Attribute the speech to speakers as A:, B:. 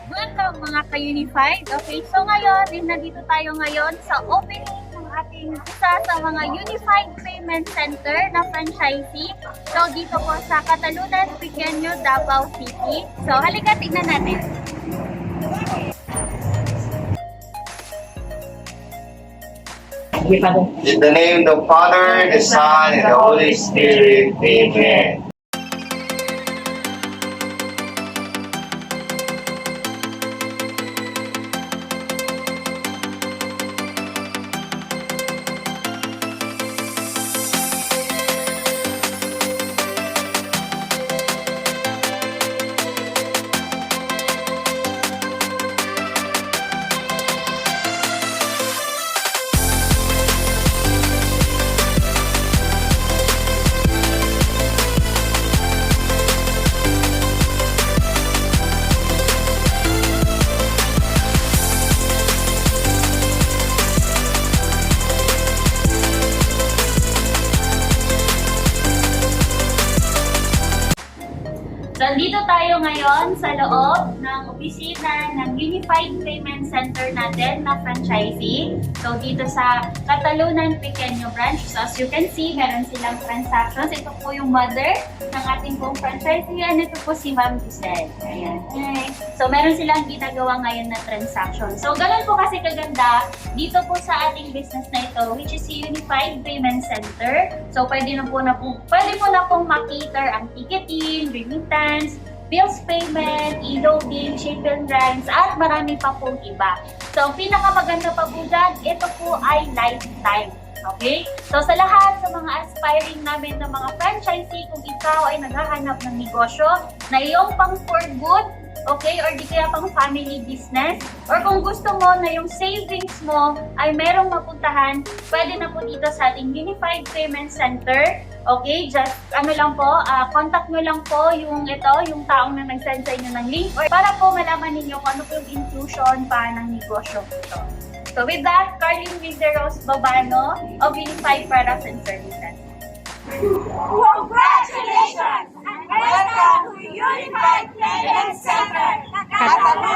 A: Welcome mga ka-Unified. Okay, so ngayon, nandito tayo ngayon sa opening ng ating isa sa mga Unified Payment Center na franchisee. So dito po sa Catalunan, Pequeño, Davao City. So halika, tignan natin.
B: In the name of the Father, the Son, and the Holy Spirit. Amen.
A: So, andito tayo ngayon sa loob ng opisina ng Unified Payment Center natin na franchising. So, dito sa Catalunan Pequeño branch. So, as you can see, meron silang transactions. Ito po yung mother ng ating pong franchisee. And ito po si Ma'am Giselle. Ayan. Okay. So, meron silang ginagawa ngayon na transaction. So, ganun po kasi kaganda dito po sa ating business na ito, which is si Unified Payment Center. So, pwede po na pong makiter ang ticketing, remittance, bills payment, e-loading, ship and grinds, at marami pa pong iba. So, ang pinakamaganda pa po dyan, ito po ay lifetime. Okay? So, sa lahat sa mga aspiring namin na mga franchisee, kung ikaw ay naghahanap ng negosyo na iyong pang for good, okay, or di kaya pang family business, or kung gusto mo na yung savings mo ay merong mapuntahan, pwede na po dito sa ating Unified Payment Center. Okay, just contact nyo lang po yung taong na nag-send sa inyo ng link, or para po malaman ninyo kung ano po yung inclusion pa ng negosyo ito. So with that, Carlene Vizeros Babano of Unified Products and Services.
C: Congratulations and welcome to Unified Payment Center, Catalunya.